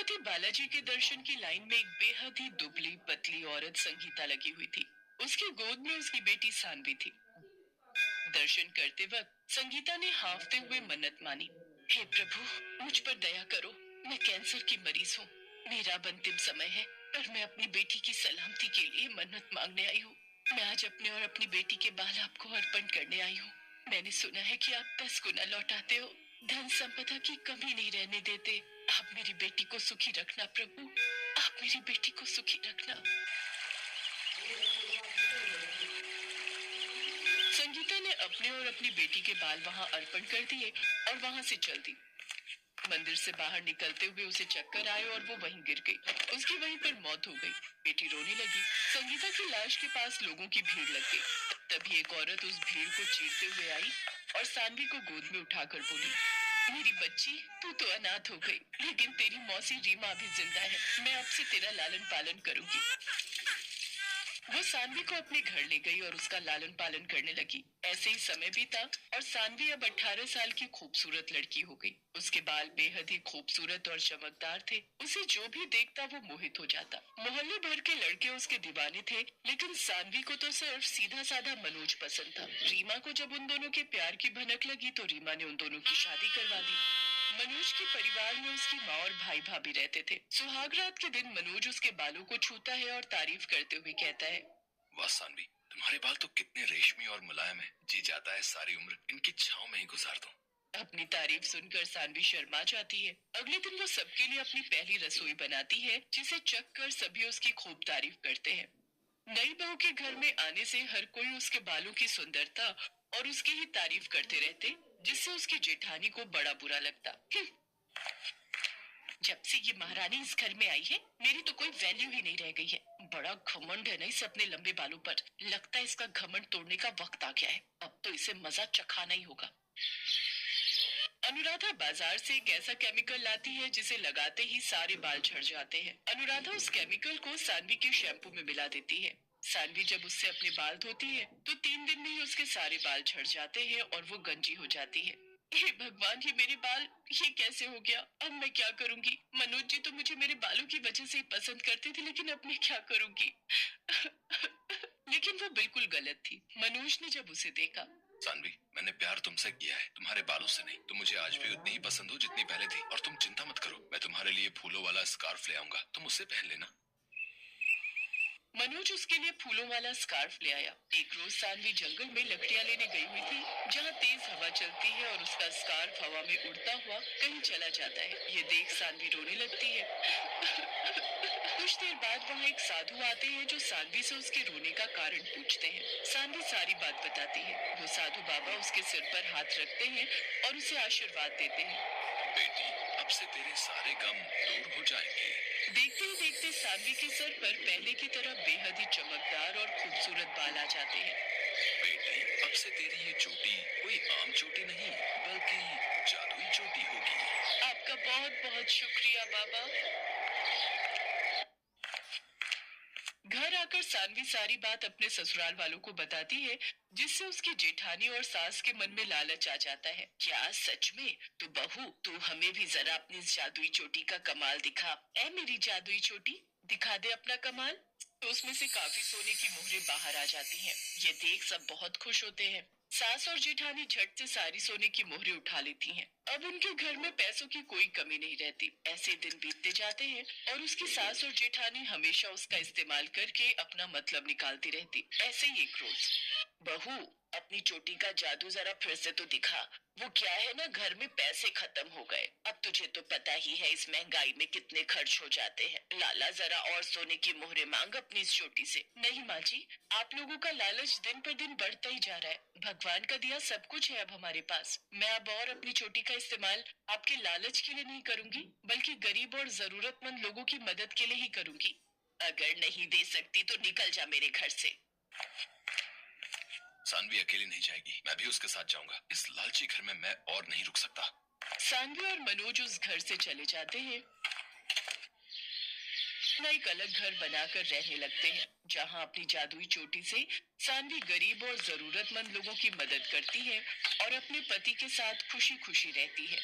तिरुपति बालाजी के दर्शन की लाइन में एक बेहद ही दुबली पतली औरत संगीता लगी हुई थी। उसकी गोद में उसकी बेटी सानवी थी। दर्शन करते वक्त संगीता ने हाफते हुए मन्नत मानी, हे प्रभु, मुझ पर दया करो। मैं कैंसर की मरीज हूँ। मेरा अब अंतिम समय है, पर मैं अपनी बेटी की सलामती के लिए मन्नत मांगने आई हूँ। मैं आज अपने और अपनी बेटी के बाल आपको अर्पण करने आई हूँ। मैंने सुना है कि आप 10 गुना लौटाते हो, धन संपदा की कमी नहीं रहने देते। आप मेरी बेटी को सुखी रखना प्रभु, आप मेरी बेटी को सुखी रखना। संगीता ने अपने और अपनी बेटी के बाल वहां अर्पण कर दिए और वहां से चल दी। मंदिर से बाहर निकलते हुए उसे चक्कर आए और वो वहीं गिर गई। उसकी वहीं पर मौत हो गई। बेटी रोने लगी। संगीता की लाश के पास लोगों की भीड़ लग गई। तभी एक औरत उस भीड़ को चीरते हुए आई और सानवी को गोद में उठाकर बोली, मेरी बच्ची, तू तो अनाथ हो गई, लेकिन तेरी मौसी रीमा अभी जिंदा है। मैं अब से तेरा लालन पालन करूंगी। वो सानवी को अपने घर ले गई और उसका लालन पालन करने लगी। ऐसे ही समय बीता और सानवी अब 18 साल की खूबसूरत लड़की हो गई। उसके बाल बेहद ही खूबसूरत और चमकदार थे। उसे जो भी देखता वो मोहित हो जाता। मोहल्ले भर के लड़के उसके दीवाने थे, लेकिन सानवी को तो सिर्फ सीधा साधा मनोज पसंद था। रीमा को जब उन दोनों के प्यार की भनक लगी तो रीमा ने उन दोनों की शादी करवा दी। मनोज के परिवार में उसकी माँ और भाई भाभी रहते थे। सुहागरात के दिन मनोज उसके बालों को छूता है और तारीफ करते हुए कहता है, वाह सानवी, तुम्हारे बाल तो कितने रेशमी और मुलायम है। जी जाता है सारी उम्र इनकी छांव में ही गुजार दूं। अपनी तारीफ सुनकर सानवी शर्मा जाती है। अगले दिन वो सबके लिए अपनी पहली रसोई बनाती है, जिसे चख कर सभी उसकी खूब तारीफ करते हैं। नई बहू के घर में आने से हर कोई उसके बालों की सुंदरता और उसकी ही तारीफ करते रहते, जिससे उसकी जेठानी को बड़ा बुरा लगता। जब से ये महारानी इस घर में आई है, मेरी तो कोई वैल्यू ही नहीं रह गई है। बड़ा घमंड है ना इस अपने लंबे बालों पर। लगता है इसका घमंड तोड़ने का वक्त आ गया है। अब तो इसे मजा चखाना ही होगा। अनुराधा बाजार से एक ऐसा केमिकल लाती है जिसे लगाते ही सारे बाल झड़ जाते हैं। अनुराधा उस केमिकल को सानवी के शैम्पू में मिला देती है। सानवी जब उससे अपने बाल धोती है तो 3 दिन में ही उसके सारे बाल झड़ जाते हैं और वो गंजी हो जाती है। हे भगवान, ये मेरे बाल, ये कैसे हो गया? अब मैं क्या करूंगी? मनोज जी तो मुझे मेरे बालों की वजह से ही पसंद करते थे, लेकिन अब मैं क्या करूंगी? लेकिन वो बिल्कुल गलत थी। मनोज ने जब उसे देखा, सानवी, मैंने प्यार तुमसे किया है, तुम्हारे बालों से नहीं। तुम मुझे आज भी उतनी ही पसंद हो जितनी पहले थी। और तुम चिंता मत करो, मैं तुम्हारे लिए फूलों वाला स्कार्फ ले आऊंगा, तुम उससे पहन लेना। मनोज उसके लिए फूलों वाला स्कार्फ ले आया। एक रोज सानवी जंगल में लकड़ियां लेने गई हुई थी, जहाँ तेज हवा चलती है और उसका स्कार्फ हवा में उड़ता हुआ कहीं चला जाता है। ये देख सानवी रोने लगती है। कुछ देर बाद वहाँ एक साधु आते हैं जो सानवी से उसके रोने का कारण पूछते हैं। सानवी सारी बात बताती है। वो साधु बाबा उसके सिर पर हाथ रखते हैं और उसे आशीर्वाद देते हैं। बेटी, अब से तेरे सारे गम दूर हो जाएंगे। देखते ही देखते सानवी के सर पर पहले की तरह बेहद ही चमकदार और खूबसूरत बाल आ जाते हैं। बेटी, अब से तेरी ये चोटी कोई आम चोटी नहीं, बल्कि जादुई चोटी होगी। आपका बहुत बहुत शुक्रिया बाबा। घर आकर सानवी सारी बात अपने ससुराल वालों को बताती है, जिससे उसकी जेठानी और सास के मन में लालच आ जाता है। क्या सच में? तो बहू, तू हमें भी जरा अपनी जादुई चोटी का कमाल दिखा। ऐ मेरी जादुई चोटी, दिखा दे अपना कमाल। तो उसमें से काफी सोने की मोहरें बाहर आ जाती हैं। ये देख सब बहुत खुश होते हैं। सास और जेठानी झट से सारी सोने की मोहरें उठा लेती हैं। अब उनके घर में पैसों की कोई कमी नहीं रहती। ऐसे दिन बीतते जाते हैं और उसकी सास और जेठानी हमेशा उसका इस्तेमाल करके अपना मतलब निकालती रहती। ऐसे ही एक रोज, बहू, अपनी चोटी का जादू जरा फिर से तो दिखा। वो क्या है ना, घर में पैसे खत्म हो गए। अब तुझे तो पता ही है इस महंगाई में कितने खर्च हो जाते हैं। लाला, जरा और सोने की मोहरें मांग अपनी इस चोटी से। नहीं माँ जी, आप लोगों का लालच दिन पर दिन बढ़ता ही जा रहा है। भगवान का दिया सब कुछ है अब हमारे पास। मैं अब और अपनी चोटी का इस्तेमाल आपके लालच के लिए नहीं करूंगी, बल्कि गरीब और जरूरतमंद लोगों की मदद के लिए ही करूंगी। अगर नहीं दे सकती तो निकल जा मेरे घर से। सानवी अकेली नहीं जाएगी, मैं भी उसके साथ जाऊंगा। इस लालची घर में मैं और नहीं रुक सकता। सानवी और मनोज उस घर से चले जाते हैं। अपना एक अलग घर बनाकर रहने लगते हैं, जहां अपनी जादुई चोटी से सानवी गरीब और जरूरतमंद लोगों की मदद करती है और अपने पति के साथ खुशी खुशी रहती है।